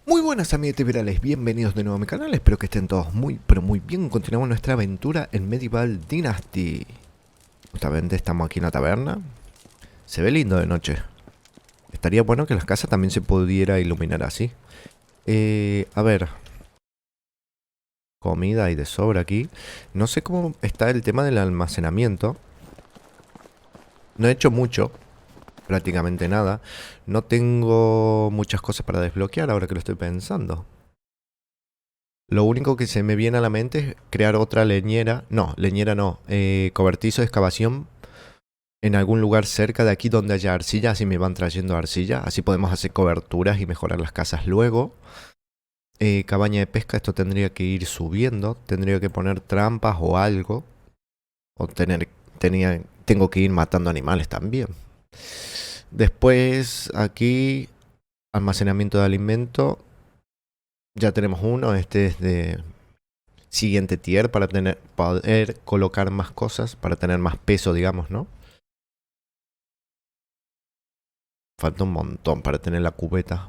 Muy buenas amiguetes virales, bienvenidos de nuevo a mi canal, espero que estén todos muy pero muy bien. Continuamos nuestra aventura en Medieval Dynasty. Justamente estamos aquí en la taberna. Se ve lindo de noche. Estaría bueno que las casas también se pudiera iluminar así. A ver. Comida hay de sobra aquí. No sé cómo está el tema del almacenamiento. No he hecho mucho, prácticamente nada. No tengo muchas cosas para desbloquear ahora que lo estoy pensando. Lo único que se me viene a la mente es crear otra leñera. No, leñera no. Cobertizo de excavación en algún lugar cerca de aquí donde haya arcilla. Así me van trayendo arcilla. Así podemos hacer coberturas y mejorar las casas luego. Cabaña de pesca, esto tendría que ir subiendo. Tendría que poner trampas o algo. O tengo que ir matando animales también. Después aquí almacenamiento de alimento. Ya tenemos uno. Este es de siguiente tier para poder colocar más cosas, para tener más peso, digamos, ¿no? Falta un montón para tener la cubeta.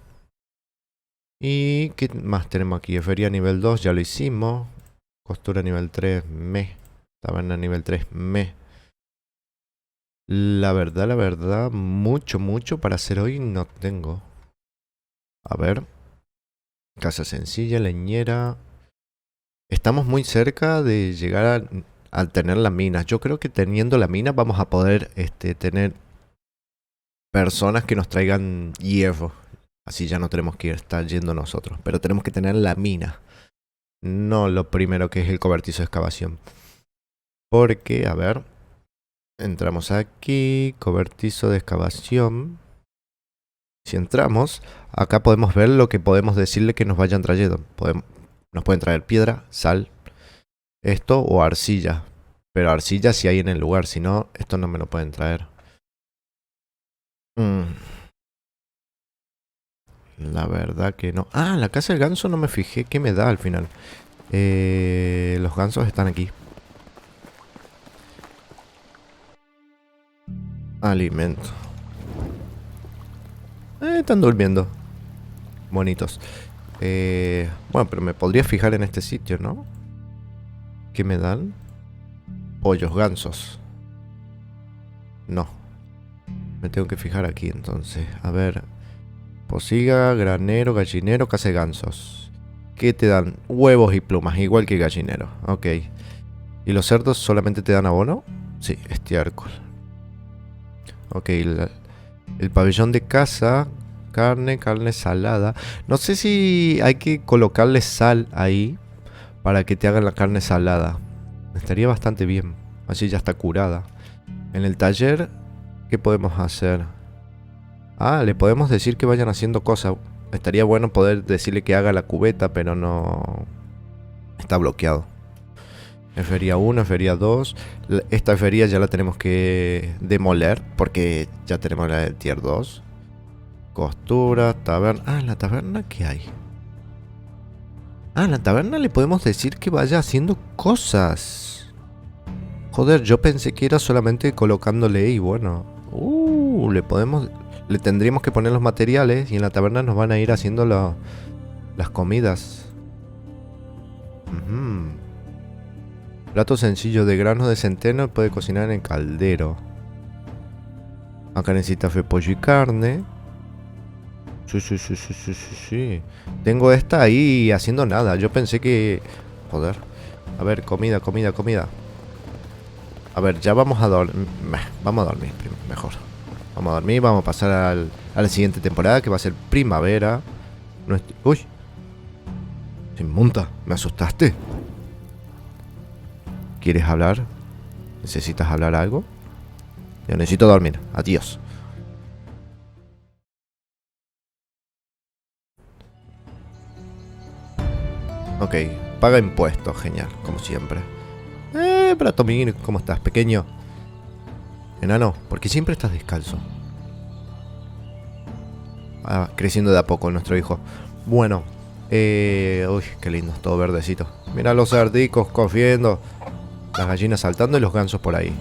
¿Y qué más tenemos aquí? Esfería nivel 2, ya lo hicimos. Costura nivel 3, me. Taberna nivel 3, me. La verdad, mucho para hacer hoy no tengo. A ver. Casa sencilla, leñera. Estamos muy cerca de llegar a tener la mina. Yo creo que teniendo la mina vamos a poder tener personas que nos traigan hierro. Así ya no tenemos que estar yendo nosotros. Pero tenemos que tener la mina. No lo primero que es el cobertizo de excavación. Porque, a ver. Entramos aquí. Cobertizo de excavación. Si entramos, acá podemos ver lo que podemos decirle que nos vayan trayendo. Nos pueden traer piedra, sal, esto o arcilla. Pero arcilla si hay en el lugar. Si no, esto no me lo pueden traer. La verdad que no. Ah, la casa del ganso no me fijé qué me da al final. Los gansos están aquí. Alimento. Están durmiendo. Bonitos. Bueno, pero me podría fijar en este sitio, ¿no? ¿Qué me dan? Pollos, gansos. No. Me tengo que fijar aquí entonces. A ver. Posiga, granero, gallinero, casa de gansos. ¿Qué te dan? Huevos y plumas, igual que gallinero. Ok. ¿Y los cerdos solamente te dan abono? Sí, estiércol. Ok, el pabellón de caza. Carne salada. No sé si hay que colocarle sal ahí para que te hagan la carne salada. Estaría bastante bien. Así ya está curada. En el taller, ¿qué podemos hacer? Ah, le podemos decir que vayan haciendo cosas. Estaría bueno poder decirle que haga la cubeta, pero no... Está bloqueado. Feria 1, Feria 2. Esta feria ya la tenemos que demoler porque ya tenemos la del tier 2. Costura, taberna. Ah, en la taberna, ¿qué hay? Ah, en la taberna le podemos decir que vaya haciendo cosas. Joder, yo pensé que era solamente colocándole y bueno. Le tendríamos que poner los materiales y en la taberna nos van a ir haciendo las comidas. Plato sencillo de granos de centeno puede cocinar en el caldero. Acá necesita fe, pollo y carne. Sí. Tengo esta ahí haciendo nada. Yo pensé que... Joder. A ver, comida. A ver, ya vamos a dormir. Vamos a dormir mejor. Vamos a dormir, vamos a pasar a la siguiente temporada que va a ser primavera. Uy. Sin monta, ¿me asustaste? ¿Quieres hablar? ¿Necesitas hablar algo? Yo necesito dormir. Adiós. Ok, paga impuestos, genial, como siempre. Bratomir, ¿cómo estás, pequeño? Enano, ¿por qué siempre estás descalzo? Ah, creciendo de a poco nuestro hijo. Bueno, uy, qué lindo, todo verdecito. Mira los cerdicos corriendo, las gallinas saltando y los gansos por ahí.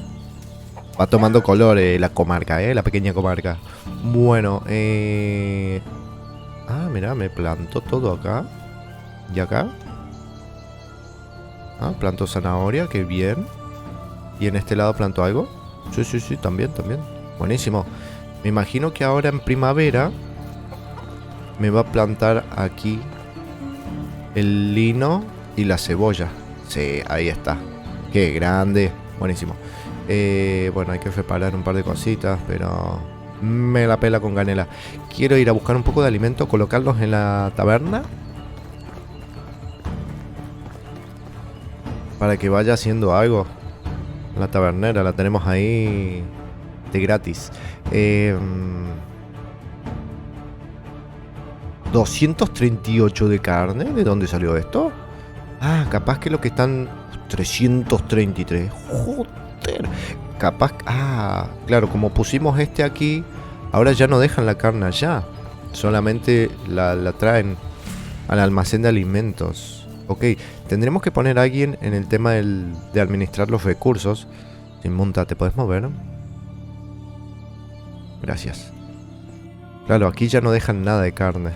Va tomando color la comarca, la pequeña comarca. Bueno, Ah, mira, me planto todo acá. ¿Y acá? Ah, planto zanahoria, qué bien. ¿Y en este lado planto algo? Sí, sí, sí, también, también. Buenísimo. Me imagino que ahora en primavera me va a plantar aquí el lino y la cebolla. Sí, ahí está. Qué grande. Buenísimo. Bueno, hay que preparar un par de cositas, pero me la pela con canela. Quiero ir a buscar un poco de alimento, colocarlos en la taberna para que vaya haciendo algo. La tabernera la tenemos ahí de gratis. 238 de carne. ¿De dónde salió esto? Ah, capaz que lo que están 333. Joder. Capaz. Ah, claro, como pusimos este aquí, ahora ya no dejan la carne allá. Solamente la traen al almacén de alimentos. Ok, tendremos que poner a alguien en el tema de administrar los recursos. Sin monta, ¿te puedes mover? Gracias. Claro, aquí ya no dejan nada de carne.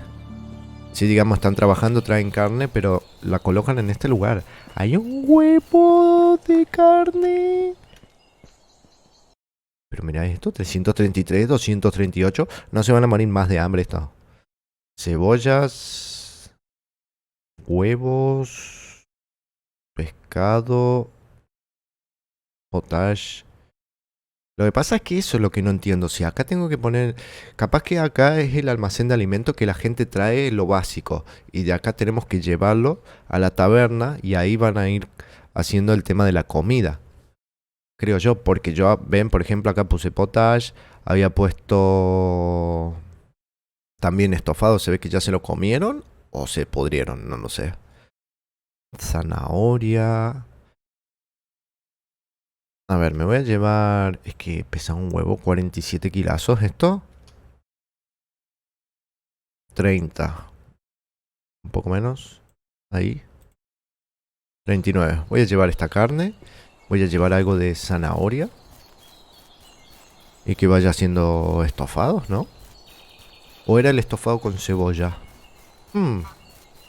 Si digamos están trabajando, traen carne, pero la colocan en este lugar. Hay un huevo de carne. Pero mira esto, 333, 238. No se van a morir más de hambre esto. Cebollas, huevos, pescado, potash. Lo que pasa es que eso es lo que no entiendo. Si acá tengo que poner... Capaz que acá es el almacén de alimentos que la gente trae lo básico. Y de acá tenemos que llevarlo a la taberna y ahí van a ir haciendo el tema de la comida. Creo yo, porque yo, ven, por ejemplo, acá puse potash, había puesto también estofado, se ve que ya se lo comieron o se pudrieron, no lo sé. Zanahoria. A ver, me voy a llevar... Es que pesa un huevo, 47 kilazos esto. 30. Un poco menos. Ahí. 39. Voy a llevar esta carne. Voy a llevar algo de zanahoria. Y que vaya haciendo estofados, ¿no? ¿O era el estofado con cebolla?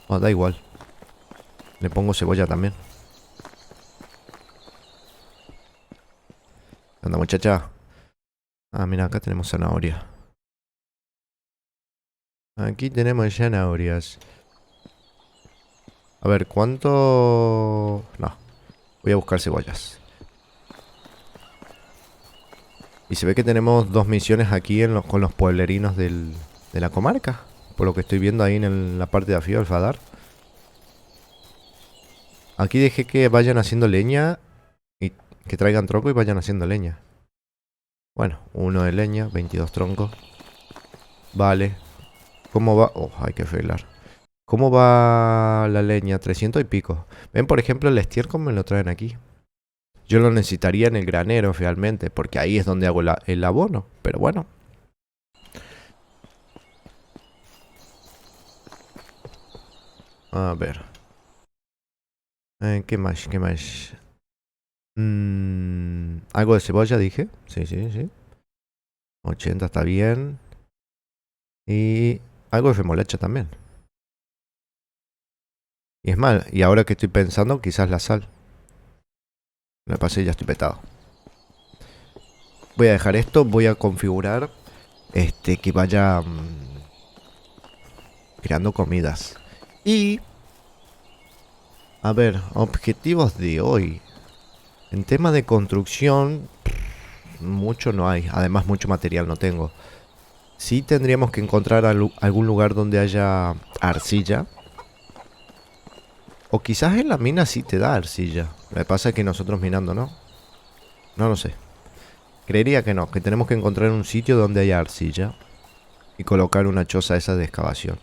Oh, da igual. Le pongo cebolla también. Anda, muchacha. Ah, mira, acá tenemos zanahoria. Aquí tenemos zanahorias. A ver, ¿cuánto...? No, voy a buscar cebollas. Y se ve que tenemos dos misiones aquí con los pueblerinos de la comarca. Por lo que estoy viendo ahí en la parte de afío del Fadar. Aquí dejé que vayan haciendo leña y que traigan tronco y vayan haciendo leña. Bueno, uno de leña, 22 troncos. Vale. ¿Cómo va? Oh, hay que arreglar. ¿Cómo va la leña? 300 y pico. Ven, por ejemplo, el estiércol me lo traen aquí. Yo lo necesitaría en el granero realmente, porque ahí es donde hago el abono. Pero bueno. A ver. ¿Qué más? ¿Qué más? Algo de cebolla, dije. Sí, sí, sí. 80 está bien. Y algo de remolacha también. Y es mal. Y ahora que estoy pensando, quizás la sal. Me pasé y ya estoy petado. Voy a dejar esto. Voy a configurar que vaya creando comidas. Y... A ver, objetivos de hoy. En tema de construcción, mucho no hay. Además, mucho material no tengo. Sí tendríamos que encontrar algún lugar donde haya arcilla. O quizás en la mina sí te da arcilla. Lo que pasa es que nosotros minando, ¿no? No lo sé. Creería que no, que tenemos que encontrar un sitio donde haya arcilla. Y colocar una choza esa de excavación.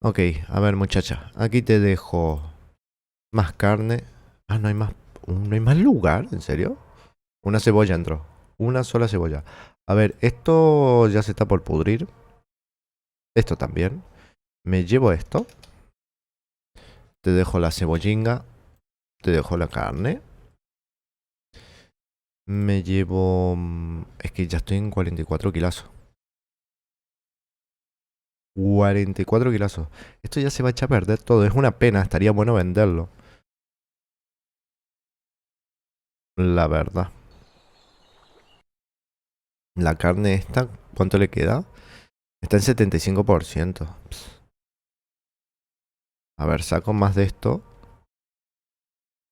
Ok, a ver muchacha. Aquí te dejo más carne. Ah, no hay más. ¿No hay más lugar? ¿En serio? Una cebolla entró. Una sola cebolla. A ver, esto ya se está por pudrir. Esto también. Me llevo esto. Te dejo la cebollinga. Te dejo la carne. Me llevo... Es que ya estoy en 44 kilazos. 44 kilazos. Esto ya se va a echar a perder todo. Es una pena, estaría bueno venderlo. La verdad. La carne esta, ¿cuánto le queda? Está en 75%. Ps. A ver, saco más de esto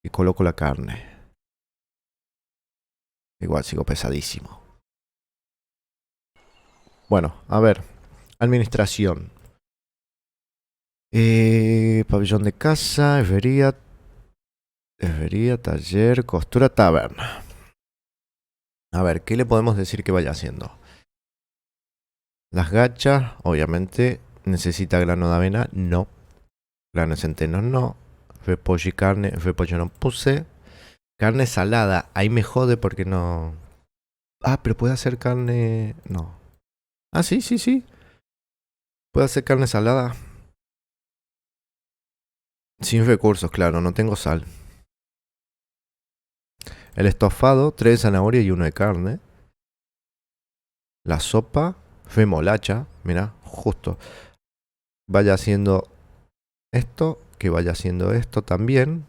y coloco la carne. Igual sigo pesadísimo. Bueno, a ver. Administración. Pabellón de casa, herrería, taller, costura, taberna. A ver, ¿qué le podemos decir que vaya haciendo? Las gachas, obviamente, necesita grano de avena, no. Grano de centeno, no. Repollo y carne, repollo no puse. Carne salada, ahí me jode porque no... Ah, pero puede hacer carne... No. Ah, sí, sí, sí. Puede hacer carne salada. Sin recursos, claro, no tengo sal. El estofado, 3 de zanahoria y 1 de carne. La sopa, remolacha, mira, justo. Vaya haciendo esto, que vaya haciendo esto también.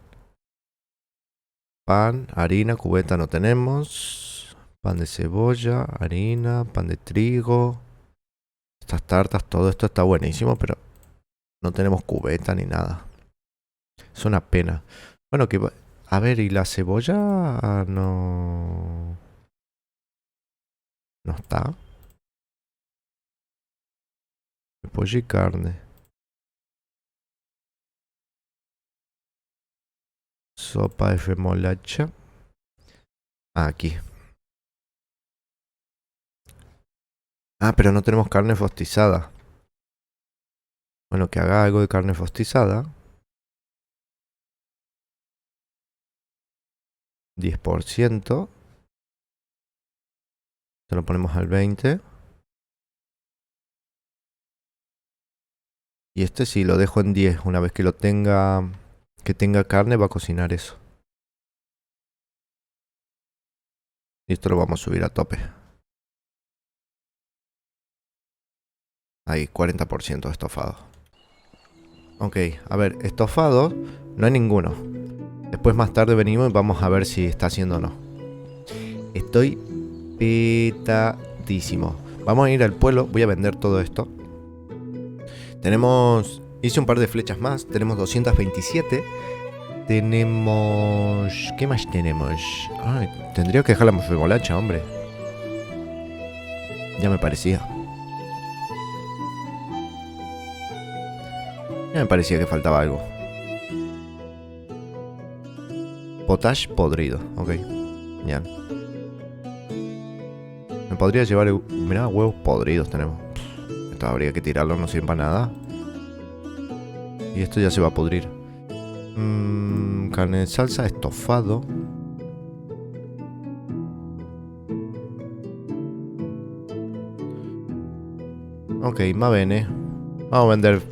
Pan, harina, cubeta no tenemos. Pan de cebolla, harina, pan de trigo. Estas tartas, todo esto está buenísimo, pero no tenemos cubeta ni nada. Es una pena. Bueno, que... A ver, ¿y la cebolla? No... No está. Pollo y carne. Sopa de remolacha. Aquí. Ah, pero no tenemos carne rostizada. Bueno, que haga algo de carne rostizada. 10%. Se lo ponemos al 20%. Y este sí, lo dejo en 10. Una vez que lo tenga... Que tenga carne, va a cocinar eso. Y esto lo vamos a subir a tope. Ahí, 40% de estofado. Ok, a ver, estofado no hay ninguno. Después más tarde venimos y vamos a ver si está haciendo o no. Estoy petadísimo. Vamos a ir al pueblo, voy a vender todo esto. Tenemos... Hice un par de flechas más, tenemos 227. Tenemos... ¿Qué más tenemos? Ay, tendría que dejar la remolacha, hombre. Ya me parecía. Ya me parecía que faltaba algo. Potash podrido, ok. Ya. Me podría llevar... Mirá, huevos podridos tenemos. Esto habría que tirarlo, no sirve para nada. Y esto ya se va a pudrir. Carne de salsa, estofado. Ok, más bene. Vamos a vender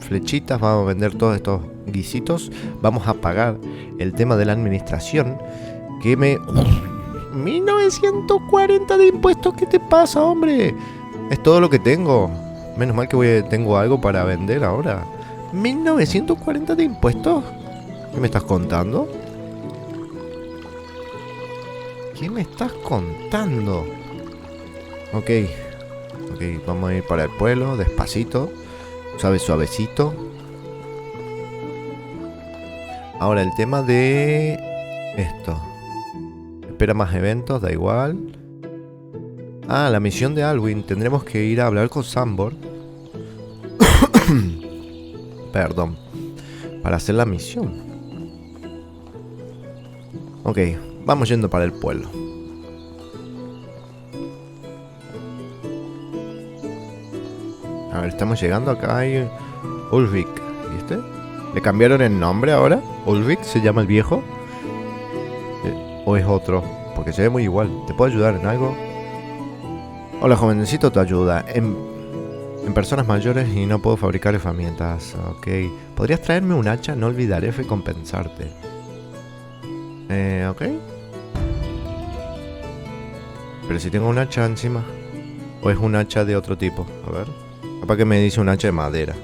flechitas, vamos a vender todos estos guisitos. Vamos a pagar el tema de la administración. Que me... 1940 de impuestos, ¿qué te pasa, hombre? Es todo lo que tengo. Menos mal que tengo algo para vender ahora. 1940 de impuestos. ¿Qué me estás contando? ¿Qué me estás contando? Ok. Ok, vamos a ir para el pueblo, despacito. ¿Sabes? Suavecito. Ahora el tema de... Esto. Espera más eventos, da igual. Ah, la misión de Alwyn. Tendremos que ir a hablar con Sambor. Perdón. Para hacer la misión. Ok, vamos yendo para el pueblo. A ver, estamos llegando acá. Hay Ulrich. ¿Viste? ¿Le cambiaron el nombre ahora? ¿Ulrich se llama el viejo? ¿O es otro? Porque se ve muy igual. ¿Te puedo ayudar en algo? Hola, joven, necesito tu ayuda. En personas mayores y no puedo fabricar herramientas. Ok. ¿Podrías traerme un hacha? No olvidaré recompensarte. Ok. Pero si tengo un hacha encima. ¿O es un hacha de otro tipo? A ver. Capaz que me dice un hacha de madera.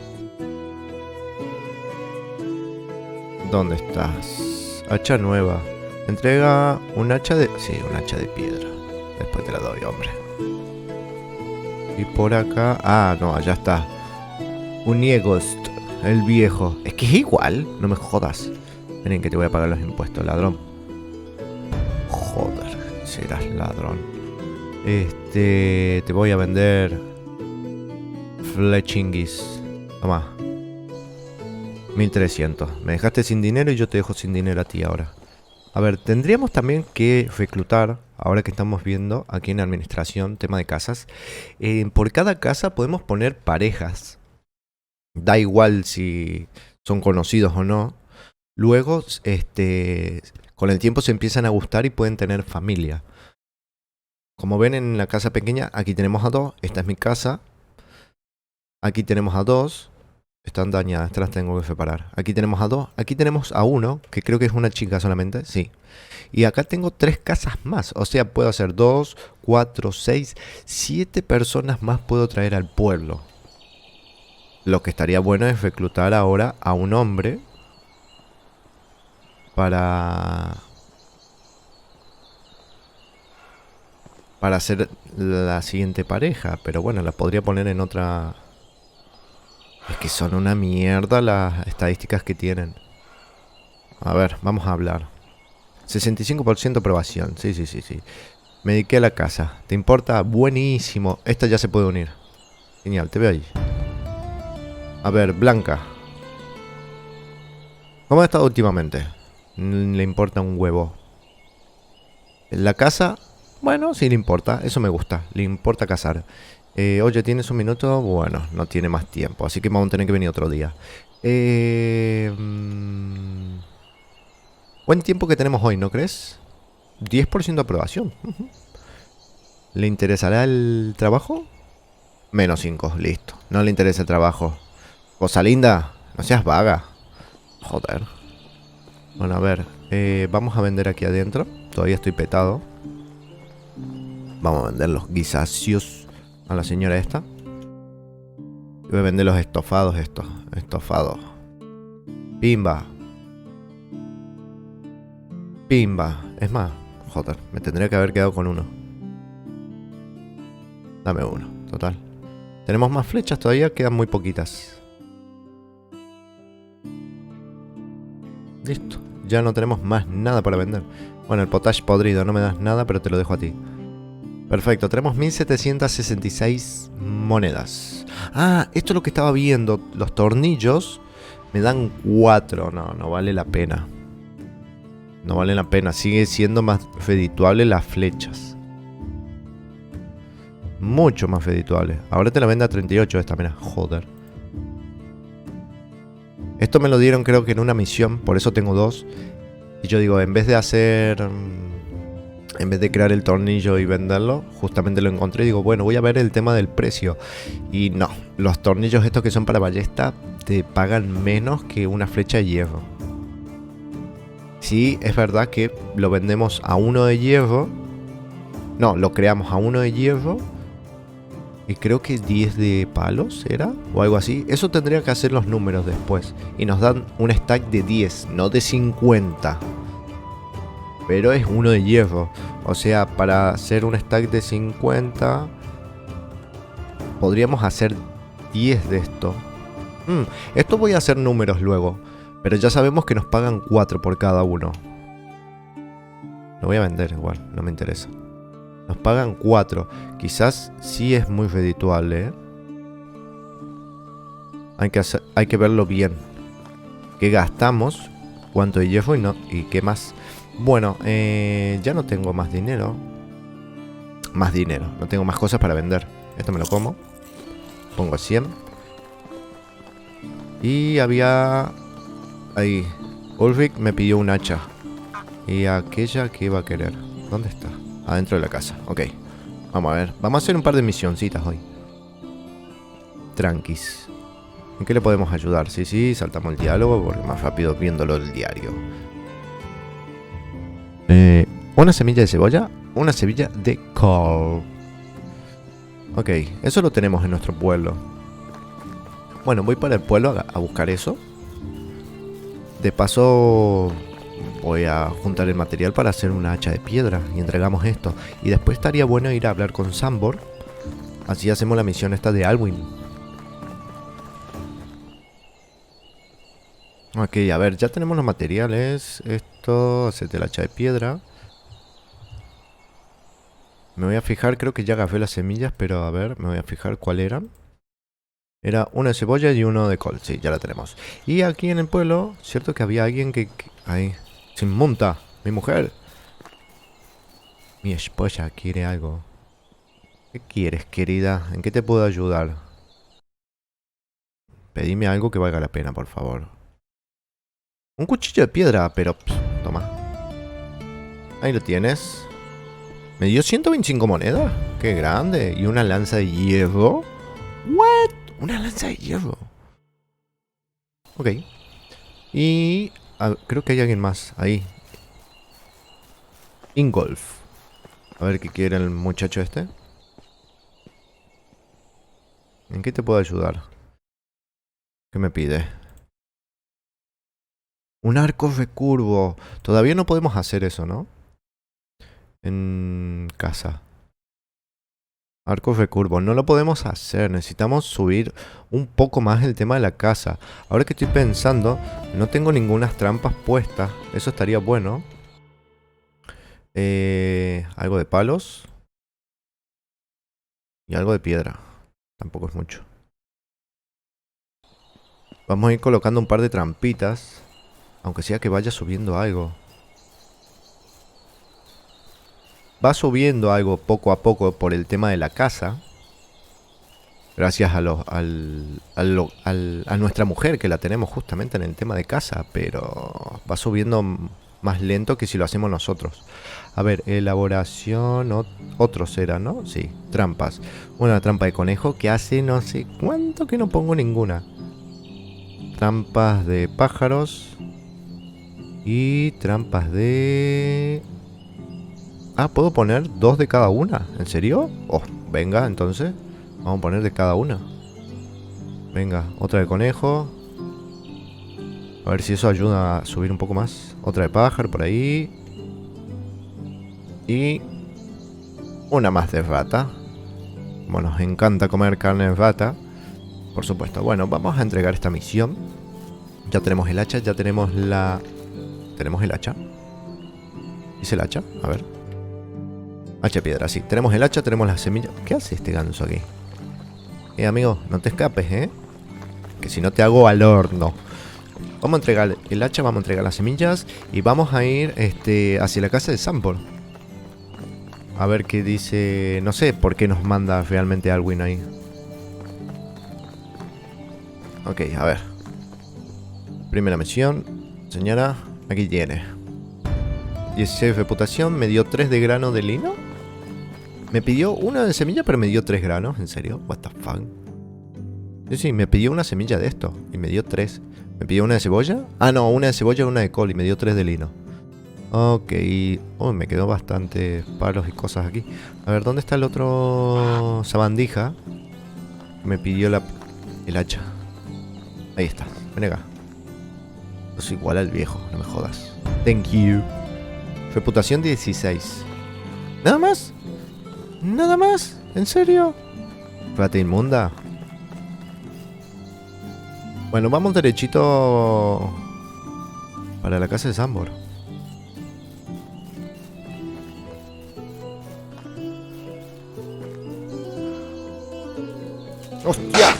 ¿Dónde estás? Hacha nueva. Entrega un hacha de... Sí, un hacha de piedra. Después te la doy, hombre. Y por acá... Ah, no, allá está. Un Niegost, el viejo. Es que es igual, no me jodas. Miren que te voy a pagar los impuestos, ladrón. Joder, serás ladrón. Te voy a vender flechinguis. Toma. 1300. Me dejaste sin dinero y yo te dejo sin dinero a ti ahora. A ver, tendríamos también que reclutar, ahora que estamos viendo aquí en administración, tema de casas. Por cada casa podemos poner parejas. Da igual si son conocidos o no. Luego, con el tiempo se empiezan a gustar y pueden tener familia. Como ven en la casa pequeña, aquí tenemos a 2. Esta es mi casa. Aquí tenemos a 2. Están dañadas, estas las tengo que separar. Aquí tenemos a 2. Aquí tenemos a 1, que creo que es una chica solamente. Sí. Y acá tengo 3 casas más. O sea, puedo hacer 2, 4, 6, 7 personas más puedo traer al pueblo. Lo que estaría bueno es reclutar ahora a un hombre para hacer la siguiente pareja. Pero bueno, la podría poner en otra... Es que son una mierda las estadísticas que tienen. A ver, vamos a hablar. 65% aprobación. Sí. Me dediqué a la casa. ¿Te importa? Buenísimo. Esta ya se puede unir. Genial, te veo allí. A ver, Blanca. ¿Cómo ha estado últimamente? Le importa un huevo. En la casa, bueno, sí le importa. Eso me gusta. Le importa casar. Oye, ¿tienes un minuto? Bueno, no tiene más tiempo. Así que vamos a tener que venir otro día. Buen tiempo que tenemos hoy, ¿no crees? 10% de aprobación. ¿Le interesará el trabajo? Menos 5, listo. No le interesa el trabajo. Cosa linda, no seas vaga. Joder. Bueno, a ver. Vamos a vender aquí adentro. Todavía estoy petado. Vamos a vender los guisacios a la señora esta. Voy a vender los estofados estos. Estofados. Pimba. Pimba. Es más, joder, me tendría que haber quedado con uno. Dame uno, total. Tenemos más flechas todavía, quedan muy poquitas. Listo. Ya no tenemos más nada para vender. Bueno, el potash podrido, no me das nada, pero te lo dejo a ti. Perfecto, tenemos 1766 monedas. Ah, esto es lo que estaba viendo. Los tornillos me dan 4. No vale la pena. No vale la pena. Sigue siendo más redituable las flechas. Mucho más redituable. Ahora te la vende a 38 esta, mira. Joder. Esto me lo dieron creo que en una misión. Por eso tengo 2. Y yo digo, en vez de hacer... En vez de crear el tornillo y venderlo, justamente lo encontré y digo, bueno, voy a ver el tema del precio. Y no, los tornillos estos que son para ballesta te pagan menos que una flecha de hierro. Sí, es verdad que lo vendemos a 1 de hierro. No, lo creamos a 1 de hierro. Y creo que 10 de palos era, o algo así. Eso tendría que hacer los números después. Y nos dan un stack de 10, no de 50. Pero es 1 de hierro. O sea, para hacer un stack de 50 podríamos hacer 10 de esto. Esto voy a hacer números luego. Pero ya sabemos que nos pagan 4 por cada uno. Lo voy a vender igual, no me interesa. Nos pagan 4. Quizás sí es muy redituable, ¿eh? Hay que verlo bien. ¿Qué gastamos? ¿Cuánto de hierro y qué más? Bueno, ya no tengo más dinero. No tengo más cosas para vender. Esto me lo como. Pongo 100. Y había... Ahí. Ulrich me pidió un hacha. Y aquella que iba a querer. ¿Dónde está? Adentro de la casa. Ok. Vamos a ver. Vamos a hacer un par de misioncitas hoy. Tranquis. ¿En qué le podemos ayudar? Sí, saltamos el diálogo porque más rápido viéndolo el diario. Una semilla de cebolla, una semilla de col. Ok, eso lo tenemos en nuestro pueblo. Bueno, voy para el pueblo a buscar eso. De paso voy a juntar el material para hacer una hacha de piedra y entregamos esto. Y después estaría bueno ir a hablar con Zambor. Así hacemos la misión esta de Alwyn. Ok, a ver, ya tenemos los materiales. Esto, hacete la hacha de piedra. Me voy a fijar, creo que ya agarré las semillas, pero a ver, me voy a fijar cuál eran. Era uno de cebolla y uno de col. Sí, ya la tenemos. Y aquí en el pueblo, cierto que había alguien que ahí, sin monta, mi mujer. Mi esposa quiere algo. ¿Qué quieres, querida? ¿En qué te puedo ayudar? Pedime algo que valga la pena, por favor. Un cuchillo de piedra, pero... toma. Ahí lo tienes. Me dio 125 monedas. Qué grande. ¿Y una lanza de hierro? ¿What? Una lanza de hierro. Ok. Y... creo que hay alguien más. Ahí. Ingolf. A ver qué quiere el muchacho este. ¿En qué te puedo ayudar? ¿Qué me pide? Un arco recurvo. Todavía no podemos hacer eso, ¿no? En casa. Arco recurvo. No lo podemos hacer. Necesitamos subir un poco más el tema de la casa. Ahora que estoy pensando, no tengo ninguna trampas puestas. Eso estaría bueno. Algo de palos. Y algo de piedra. Tampoco es mucho. Vamos a ir colocando un par de trampitas. Aunque sea que vaya subiendo algo. Va subiendo algo poco a poco por el tema de la casa. Gracias a nuestra mujer, que la tenemos justamente en el tema de casa. Pero va subiendo más lento que si lo hacemos nosotros. A ver, elaboración. Otros era, ¿no? Sí, trampas. Una trampa de conejo que hace no sé cuánto que no pongo ninguna. Trampas de pájaros. Y trampas de... Ah, ¿puedo poner 2 de cada una? ¿En serio? Oh, venga, entonces. Vamos a poner de cada una. Venga, otra de conejo. A ver si eso ayuda a subir un poco más. Otra de pájaro por ahí. Y... una más de rata. Como nos encanta comer carne de rata. Por supuesto. Bueno, vamos a entregar esta misión. Ya tenemos el hacha, ya tenemos la... ¿Tenemos el hacha? ¿Hice el hacha? A ver. Hacha de piedra, sí. Tenemos el hacha, tenemos las semillas. ¿Qué hace este ganso aquí? Amigo, no te escapes, ¿eh? Que si no te hago al horno. Vamos a entregar el hacha, vamos a entregar las semillas. Y vamos a ir hacia la casa de Zambor. A ver qué dice... No sé por qué nos manda realmente Alwyn ahí. Ok, a ver. Primera misión. Señora, aquí tiene. 16 de reputación, me dio 3 de grano de lino. Me pidió una de semilla, pero me dio 3 granos. ¿En serio? What the fuck. Sí, me pidió una semilla de esto y me dio 3. ¿Me pidió una de cebolla? Ah, no, una de cebolla y una de col y me dio 3 de lino. Ok. Oh, me quedó bastante palos y cosas aquí. A ver, ¿dónde está el otro sabandija? Me pidió el hacha. Ahí está. Ven acá. Es igual al viejo, no me jodas. Thank you. Reputación 16. ¿Nada más? ¿Nada más? ¿En serio? Rata inmunda. Bueno, vamos derechito para la casa de Zambor. ¡Hostia!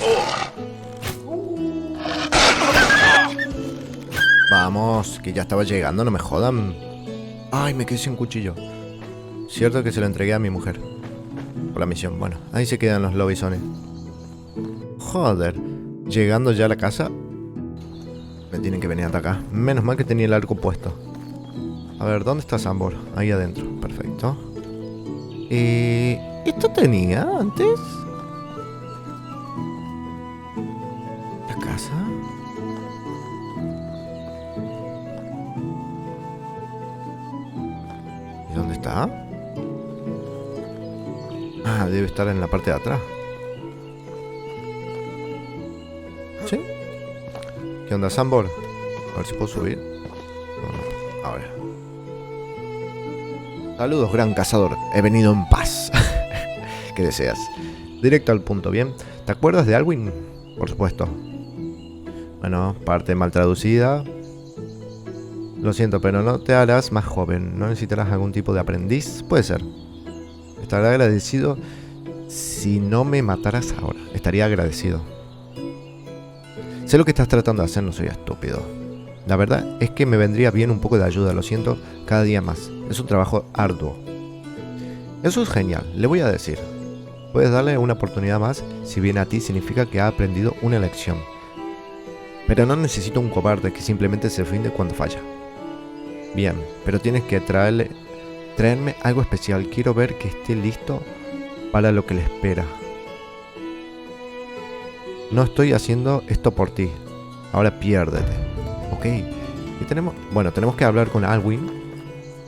Vamos, que ya estaba llegando, no me jodan. Ay, me quedé sin cuchillo. Cierto que se lo entregué a mi mujer por la misión. Bueno, ahí se quedan los lobisones. Joder. Llegando ya a la casa, me tienen que venir a atacar. Menos mal que tenía el arco puesto. A ver, ¿dónde está Zambor? Ahí adentro, perfecto. ¿Esto tenía antes? ¿La casa? ¿Y dónde está? Ah, debe estar en la parte de atrás. ¿Qué onda, Sambor? A ver si puedo subir. No. A ver. Saludos, gran cazador. He venido en paz. ¿Qué deseas? Directo al punto, ¿bien? ¿Te acuerdas de Alwyn? Por supuesto. Bueno, parte mal traducida. Lo siento, pero no te harás más joven. ¿No necesitarás algún tipo de aprendiz? Puede ser. Estaré agradecido si no me mataras ahora. Estaría agradecido. Sé lo que estás tratando de hacer, no soy estúpido. La verdad es que me vendría bien un poco de ayuda, lo siento, cada día más. Es un trabajo arduo. Eso es genial, le voy a decir. Puedes darle una oportunidad más, si viene a ti significa que ha aprendido una lección. Pero no necesito un cobarde que simplemente se rinde cuando falla. Bien, pero tienes que traerme algo especial. Quiero ver que esté listo para lo que le espera. No estoy haciendo esto por ti. Ahora piérdete. Ok. Y tenemos... Bueno, tenemos que hablar con Alwyn.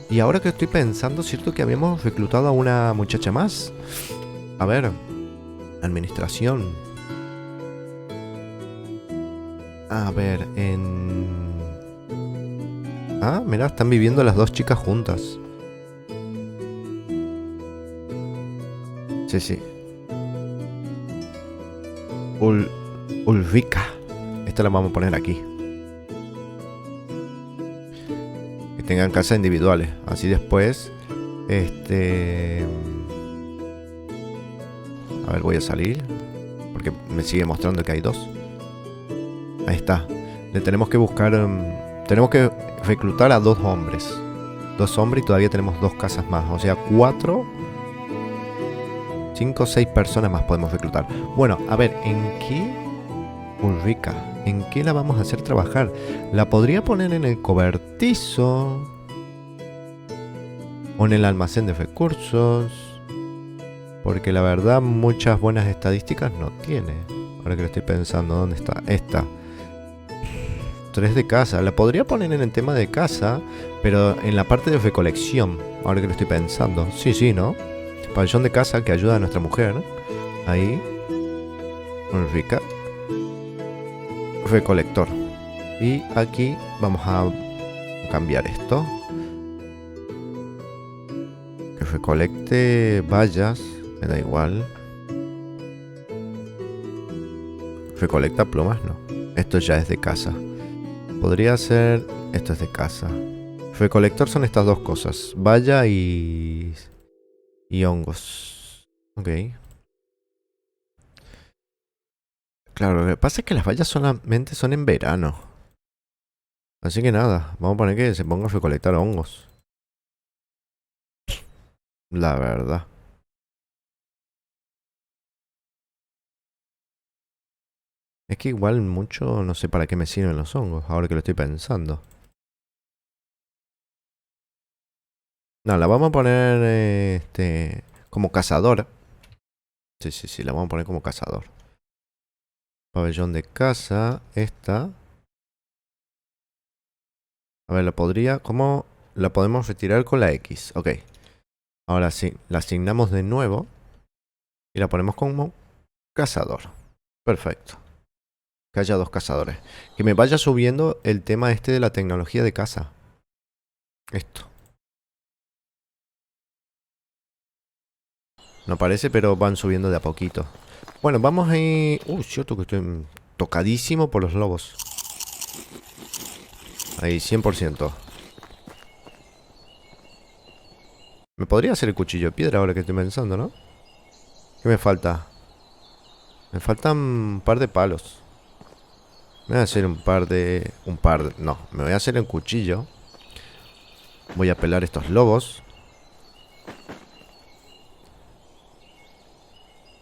Y ahora que estoy pensando, ¿cierto que habíamos reclutado a una muchacha más? A ver. Administración. A ver, Ah, mira, están viviendo las dos chicas juntas. Sí. Ulrika. Esta la vamos a poner aquí. Que tengan casas individuales. Así después. A ver, voy a salir. Porque me sigue mostrando que hay dos. Ahí está. Le tenemos que buscar... tenemos que reclutar a 2 hombres. 2 hombres y todavía tenemos 2 casas más. O sea, 4... 5 o 6 personas más podemos reclutar. Bueno, a ver, ¿en qué? Ulrika, ¿en qué la vamos a hacer trabajar? La podría poner en el cobertizo. O en el almacén de recursos. Porque la verdad muchas buenas estadísticas no tiene. Ahora que lo estoy pensando, ¿dónde está? Esta. 3 de casa. La podría poner en el tema de casa, pero en la parte de recolección. Ahora que lo estoy pensando. Sí, ¿no? Pabellón de casa que ayuda a nuestra mujer. Ahí. Ulrika. Recolector. Y aquí vamos a cambiar esto. Que recolecte vallas. Me da igual. Recolecta plumas, no. Esto ya es de casa. Podría ser... Esto es de casa. Recolector son estas dos cosas. Valla y hongos. Ok. Claro, lo que pasa es que las vallas solamente son en verano. Así que nada, vamos a poner que se ponga a recolectar hongos. La verdad. Es que igual mucho no sé para qué me sirven los hongos, ahora que lo estoy pensando. No, la vamos a poner como cazadora. Sí, la vamos a poner como cazador. Pabellón de casa, esta. A ver, la podría... ¿Cómo la podemos retirar con la X? Ok. Ahora sí, la asignamos de nuevo. Y la ponemos como cazador. Perfecto. Que haya 2 cazadores. Que me vaya subiendo el tema de la tecnología de caza. Esto. No parece, pero van subiendo de a poquito. Bueno, vamos a ir... cierto que estoy tocadísimo por los lobos. Ahí, 100%. Me podría hacer el cuchillo de piedra ahora que estoy pensando, ¿no? ¿Qué me falta? Me faltan un par de palos. Me voy a hacer no, me voy a hacer el cuchillo. Voy a pelar estos lobos.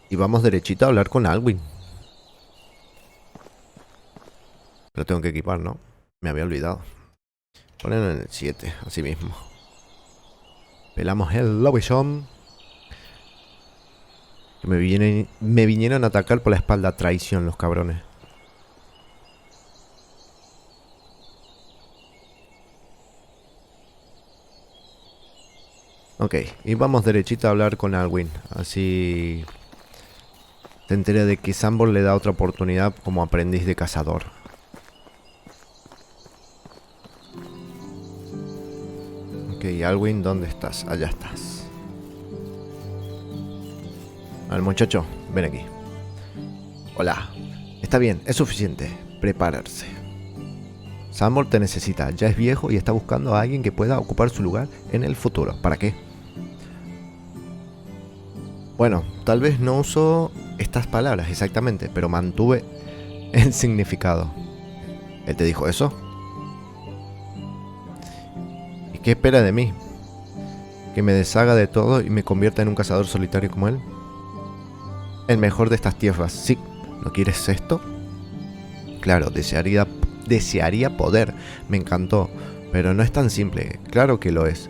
Y vamos derechito a hablar con Alwyn. Lo tengo que equipar, ¿no? Me había olvidado. Ponerlo en el 7, así mismo. Pelamos el lobizón. Que me vinieron a atacar por la espalda. Traición, los cabrones. Ok, y vamos derechito a hablar con Alwyn. Así se entera de que Sambor le da otra oportunidad como aprendiz de cazador. Ok, Alwyn, ¿dónde estás? Allá estás. Al muchacho, ven aquí. Hola. Está bien, es suficiente. Prepararse. Sambor te necesita, ya es viejo y está buscando a alguien que pueda ocupar su lugar en el futuro. ¿Para qué? Bueno, tal vez no uso estas palabras exactamente, pero mantuve el significado. ¿Él te dijo eso? ¿Y qué espera de mí? ¿Que me deshaga de todo y me convierta en un cazador solitario como él? El mejor de estas tierras, sí. ¿No quieres esto? Claro, desearía poder. Me encantó. Pero no es tan simple. Claro que lo es.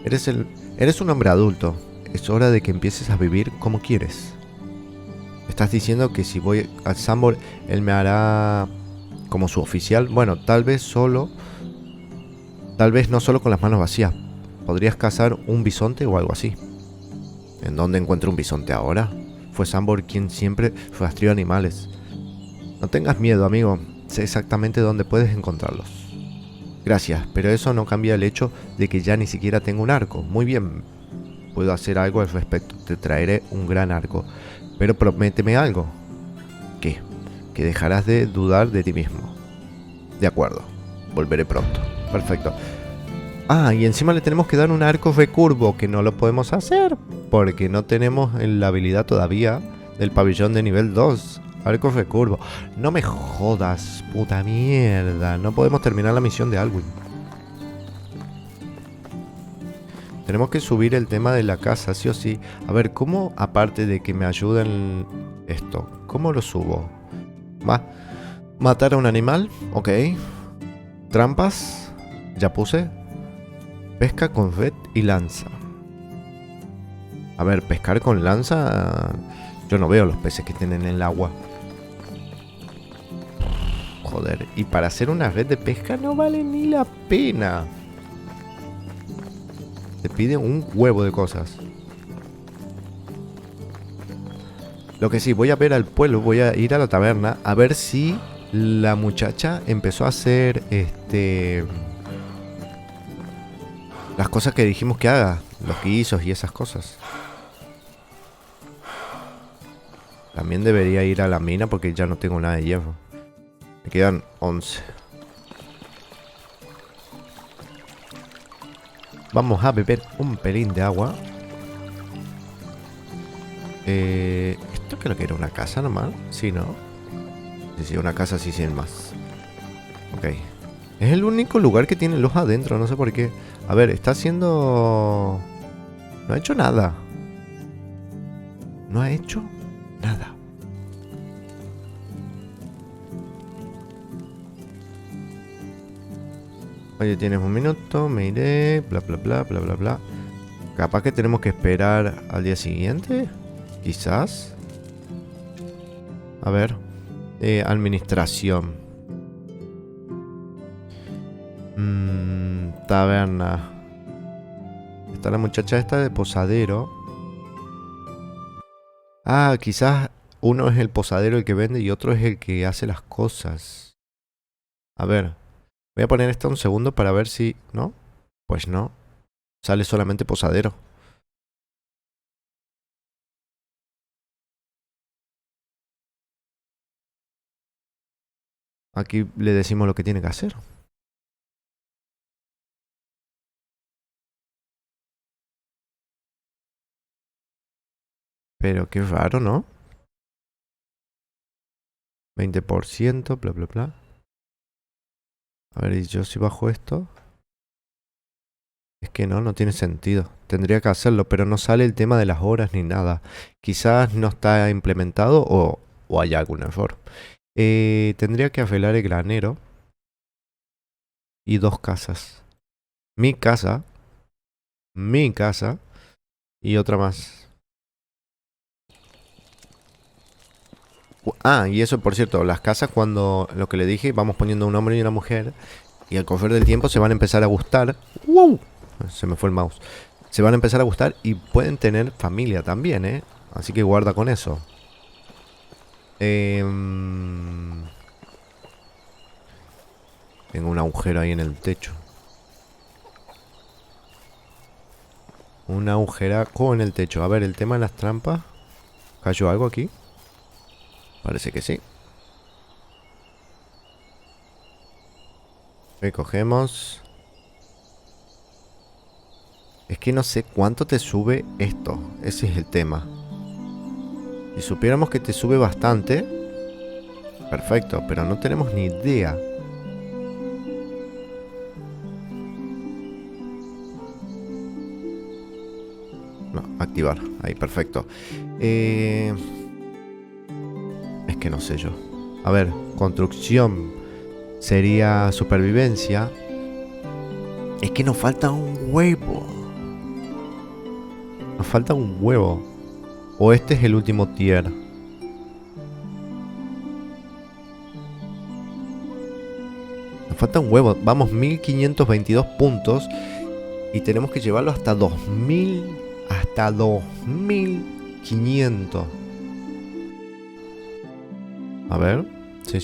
Eres un hombre adulto. Es hora de que empieces a vivir como quieres. ¿Estás diciendo que si voy al Sambor, él me hará como su oficial? Bueno, tal vez no solo con las manos vacías. Podrías cazar un bisonte o algo así. ¿En dónde encuentro un bisonte ahora? Fue Sambor quien siempre rastreó animales. No tengas miedo, amigo. Sé exactamente dónde puedes encontrarlos. Gracias, pero eso no cambia el hecho de que ya ni siquiera tengo un arco. Muy bien, puedo hacer algo al respecto. Te traeré un gran arco. Pero prométeme algo. ¿Qué? Que dejarás de dudar de ti mismo. De acuerdo, volveré pronto. Perfecto. Ah, y encima le tenemos que dar un arco recurvo, que no lo podemos hacer, porque no tenemos la habilidad todavía del pabellón de nivel 2. Arco recurvo. No me jodas, puta mierda. No podemos terminar la misión de Alwyn. Tenemos que subir el tema de la casa, sí o sí. A ver, ¿cómo, aparte de que me ayuden esto, cómo lo subo? Matar a un animal, ok. Trampas, ya puse. Pesca con red y lanza. A ver, pescar con lanza. Yo no veo los peces que tienen en el agua. Joder, y para hacer una red de pesca no vale ni la pena. Te pide un huevo de cosas. Lo que sí, voy a ver al pueblo, voy a ir a la taberna a ver si la muchacha empezó a hacer las cosas que dijimos que haga, los guisos y esas cosas. También debería ir a la mina porque ya no tengo nada de hierro. Me quedan 11. Vamos a beber un pelín de agua. ¿Esto creo que era una casa nomás? Sí, ¿no? Sí, una casa así sin más. Ok. Es el único lugar que tiene luz adentro, no sé por qué. A ver, está haciendo... No ha hecho nada. No ha hecho nada. Oye, tienes un minuto, me iré, bla bla bla bla bla bla. Capaz que tenemos que esperar al día siguiente. Quizás. A ver. Administración. Taberna. Está la muchacha esta de posadero. Ah, quizás uno es el posadero el que vende y otro es el que hace las cosas. A ver. Voy a poner esto un segundo para ver si... ¿No? Pues no. Sale solamente posadero. Aquí le decimos lo que tiene que hacer. Pero qué raro, ¿no? 20%, bla, bla, bla. A ver, y yo si bajo esto... Es que no tiene sentido. Tendría que hacerlo, pero no sale el tema de las horas ni nada. Quizás no está implementado o hay algún error. Tendría que arreglar el granero. Y 2 casas. Mi casa. Mi casa. Y otra más. Ah, y eso por cierto, las casas cuando, lo que le dije, vamos poniendo un hombre y una mujer. Y al correr del tiempo se van a empezar a gustar. ¡Wow! Se me fue el mouse. Se van a empezar a gustar y pueden tener familia también, ¿eh? Así que guarda con eso. Tengo un agujero ahí en el techo. Un agujeraco en el techo. A ver, el tema de las trampas. ¿Cayó algo aquí? Parece que sí. Recogemos. Es que no sé cuánto te sube esto. Ese es el tema. Si supiéramos que te sube bastante, perfecto, pero no tenemos ni idea. No, activar. Ahí, perfecto. Es que no sé yo. A ver, construcción sería supervivencia. Es que nos falta un huevo. Nos falta un huevo. O este es el último tier. Nos falta un huevo. Vamos 1522 puntos. Y tenemos que llevarlo hasta 2000. Hasta 2500. A ver. Sí.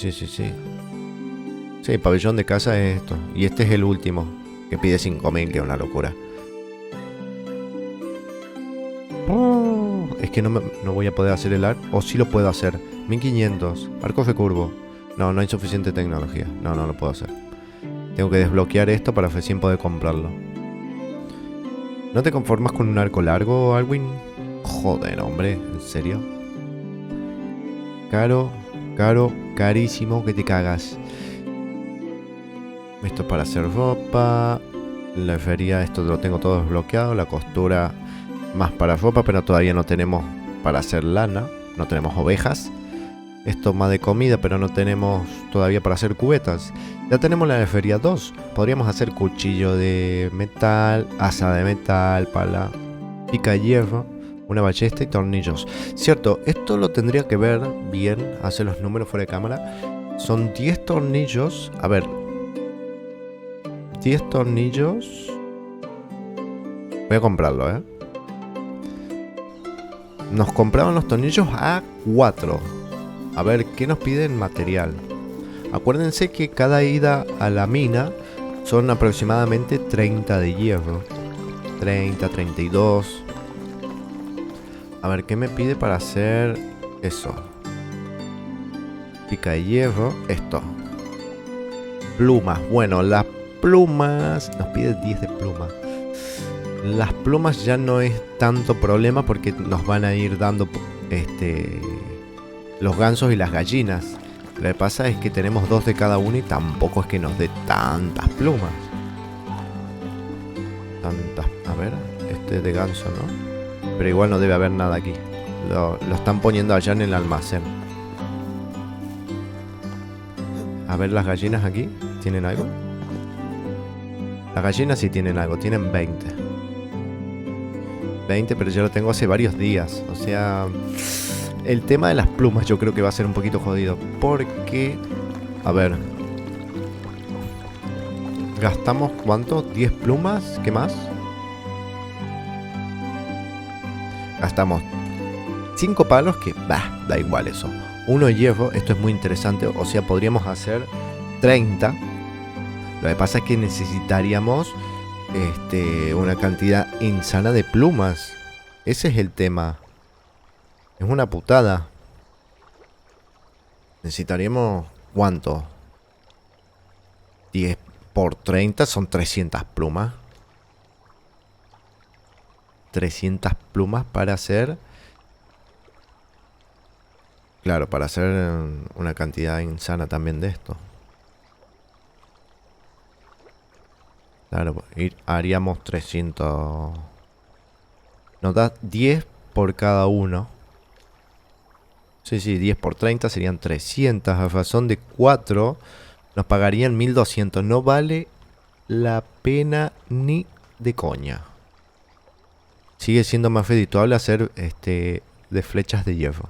Sí, pabellón de casa es esto. Y este es el último. Que pide 5000, que es una locura. Es que no voy a poder hacer el arco. O sí lo puedo hacer. 1500. Arcos de curvo. No hay suficiente tecnología. No lo puedo hacer. Tengo que desbloquear esto para recién poder comprarlo. ¿No te conformas con un arco largo, Alwin? Joder, hombre. ¿En serio? Carísimo que te cagas. Esto es para hacer ropa. La herrería, esto lo tengo todo desbloqueado. La costura más para ropa, pero todavía no tenemos para hacer lana. No tenemos ovejas. Esto más de comida, pero no tenemos todavía para hacer cubetas. Ya tenemos la herrería 2. Podríamos hacer cuchillo de metal, asa de metal, pala, pica de hierro, una ballesta y tornillos. Cierto, esto lo tendría que ver bien, hacer los números fuera de cámara. Son 10 tornillos. A ver, 10 tornillos. Voy a comprarlo, Nos compraban los tornillos a 4. A ver, ¿qué nos piden material? Acuérdense que cada ida a la mina son aproximadamente 30 de hierro. 30, 32. A ver, ¿qué me pide para hacer eso? Pica de hierro. Esto. Plumas. Bueno, las plumas... Nos pide 10 de plumas. Las plumas ya no es tanto problema porque nos van a ir dando los gansos y las gallinas. Lo que pasa es que tenemos 2 de cada uno y tampoco es que nos dé tantas plumas. A ver, este es de ganso, ¿no? Pero igual no debe haber nada aquí. Lo están poniendo allá en el almacén. A ver, las gallinas aquí. ¿Tienen algo? Las gallinas sí tienen algo. Tienen 20. 20, pero yo lo tengo hace varios días. O sea... El tema de las plumas yo creo que va a ser un poquito jodido. Porque... A ver... ¿Gastamos cuánto? ¿10 plumas? ¿Qué más? Gastamos 5 palos que... da igual eso. 1 hierro, esto es muy interesante. O sea, podríamos hacer 30. Lo que pasa es que necesitaríamos una cantidad insana de plumas. Ese es el tema. Es una putada. Necesitaríamos... ¿Cuánto? 10 por 30 son 300 plumas. 300 plumas para hacer... Claro, para hacer una cantidad insana también de esto. Claro, haríamos 300... Nos da 10 por cada uno. Sí, 10 por 30 serían 300. A razón de 4 nos pagarían 1200. No vale la pena ni de coña. Sigue siendo más redituable hacer de flechas de hierro.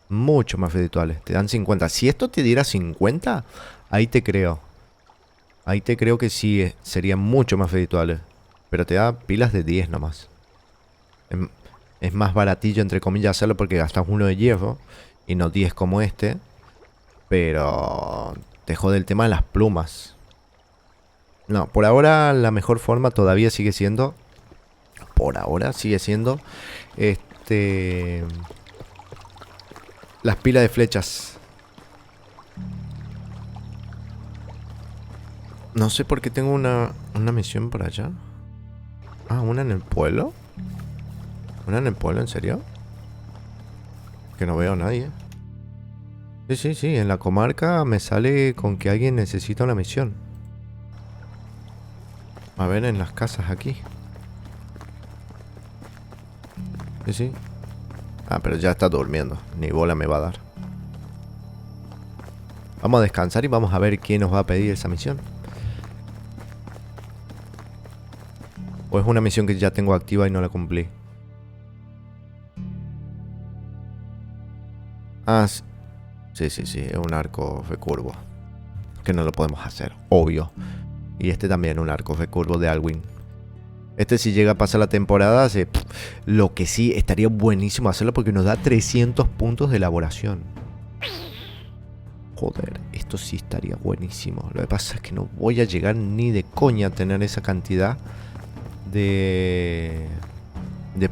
Mucho más redituable. Te dan 50. Si esto te diera 50, ahí te creo. Ahí te creo que sí, sería mucho más redituable. Pero te da pilas de 10 nomás. Es más baratillo, entre comillas, hacerlo porque gastas 1 de hierro y no 10 como este. Pero te jode el tema de las plumas. No, por ahora la mejor forma todavía sigue siendo por ahora sigue siendo las pilas de flechas. No sé por qué tengo una misión por allá. Ah, ¿una en el pueblo? ¿Una en el pueblo, en serio? Que no veo a nadie. Sí, en la comarca me sale con que alguien necesita una misión. A ver, en las casas aquí. Sí. Ah, pero ya está durmiendo. Ni bola me va a dar. Vamos a descansar y vamos a ver quién nos va a pedir esa misión. O es una misión que ya tengo activa y no la cumplí. Ah, sí, es un arco recurvo. Que no lo podemos hacer, obvio. Y este también, un arco recurvo de Alwyn. Este si llega a pasar la temporada, lo que sí, estaría buenísimo hacerlo porque nos da 300 puntos de elaboración. Joder, esto sí estaría buenísimo. Lo que pasa es que no voy a llegar ni de coña a tener esa cantidad de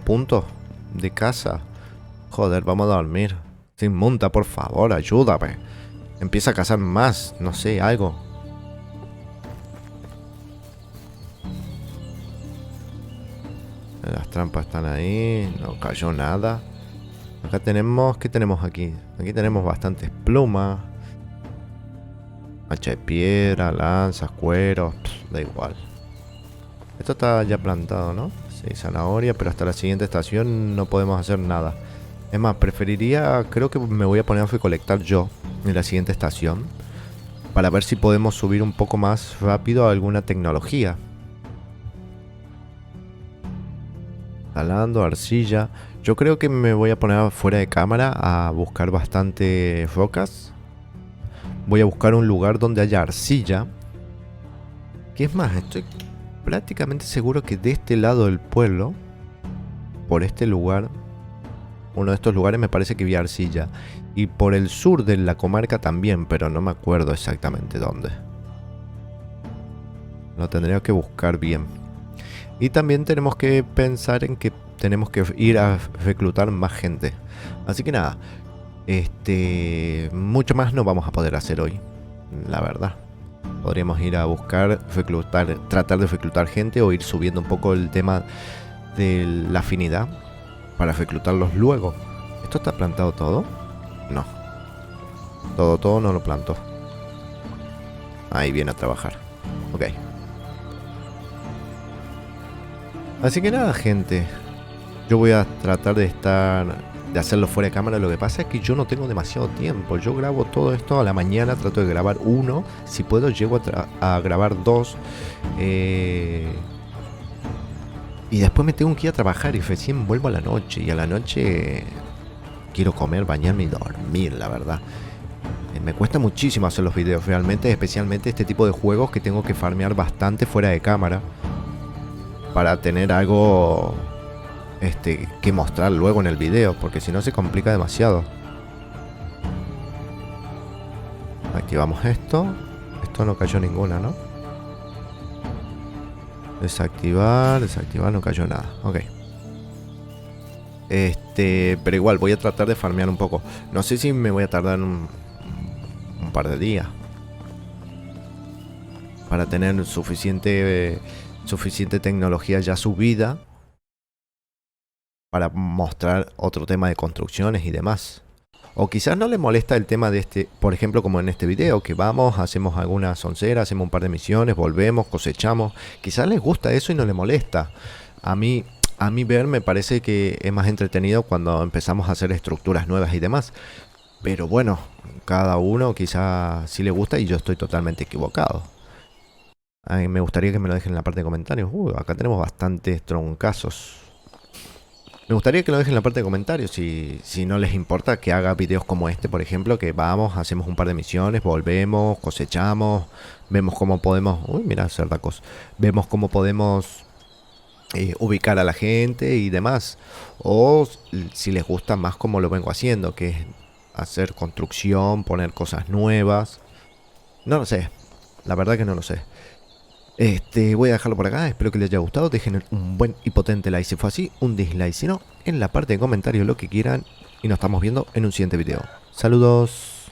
puntos de casa. Joder, vamos a dormir. Sin monta, por favor, ayúdame. Empieza a cazar más, no sé, algo. Las trampas están ahí, no cayó nada. Acá tenemos, ¿qué tenemos aquí? Aquí tenemos bastantes plumas. Hacha de piedra, lanzas, cueros, da igual. Esto está ya plantado, ¿no? Sí, zanahoria, pero hasta la siguiente estación no podemos hacer nada. Es más, preferiría, creo que me voy a poner a recolectar yo en la siguiente estación. Para ver si podemos subir un poco más rápido a alguna tecnología. Talando, arcilla. Yo creo que me voy a poner fuera de cámara a buscar bastante rocas. Voy a buscar un lugar donde haya arcilla. Que es más, estoy prácticamente seguro que de este lado del pueblo, por este lugar, uno de estos lugares me parece que vi arcilla. Y por el sur de la comarca también, pero no me acuerdo exactamente dónde. Lo tendría que buscar bien. Y también tenemos que pensar en que tenemos que ir a reclutar más gente. Así que nada, mucho más no vamos a poder hacer hoy, la verdad. Podríamos ir a buscar, reclutar, tratar de reclutar gente o ir subiendo un poco el tema de la afinidad para reclutarlos luego. ¿Esto está plantado todo? No. Todo no lo plantó. Ahí viene a trabajar. Ok. Así que nada, gente. Yo voy a tratar de hacerlo fuera de cámara. Lo que pasa es que yo no tengo demasiado tiempo. Yo grabo todo esto a la mañana, trato de grabar uno. Si puedo, llego a grabar dos. Y después me tengo que ir a trabajar y recién vuelvo a la noche. Y a la noche quiero comer, bañarme y dormir, la verdad. Me cuesta muchísimo hacer los videos realmente, especialmente este tipo de juegos que tengo que farmear bastante fuera de cámara. Para tener algo que mostrar luego en el video, porque si no se complica demasiado. Activamos esto. Esto no cayó ninguna, ¿no? Desactivar, no cayó nada. Ok. Pero igual voy a tratar de farmear un poco. No sé si me voy a tardar un par de días para tener suficiente tecnología ya subida para mostrar otro tema de construcciones y demás. O quizás no le molesta el tema de por ejemplo, como en este video, que vamos, hacemos alguna soncera, hacemos un par de misiones, volvemos, cosechamos. Quizás les gusta eso y no le molesta. A mí ver me parece que es más entretenido cuando empezamos a hacer estructuras nuevas y demás. Pero bueno, cada uno quizás sí le gusta y yo estoy totalmente equivocado. A mí me gustaría que me lo dejen en la parte de comentarios. Acá tenemos bastantes troncazos. Me gustaría que lo dejen en la parte de comentarios si no les importa que haga videos como este, por ejemplo, que vamos, hacemos un par de misiones, volvemos, cosechamos, vemos cómo podemos... Uy, mira, cerdacos. Vemos cómo podemos ubicar a la gente y demás. O si les gusta más como lo vengo haciendo, que es hacer construcción, poner cosas nuevas. No lo sé. La verdad que no lo sé. Voy a dejarlo por acá, espero que les haya gustado. Dejen un buen y potente like si fue así, un dislike si no, en la parte de comentarios lo que quieran. Y nos estamos viendo en un siguiente video. Saludos.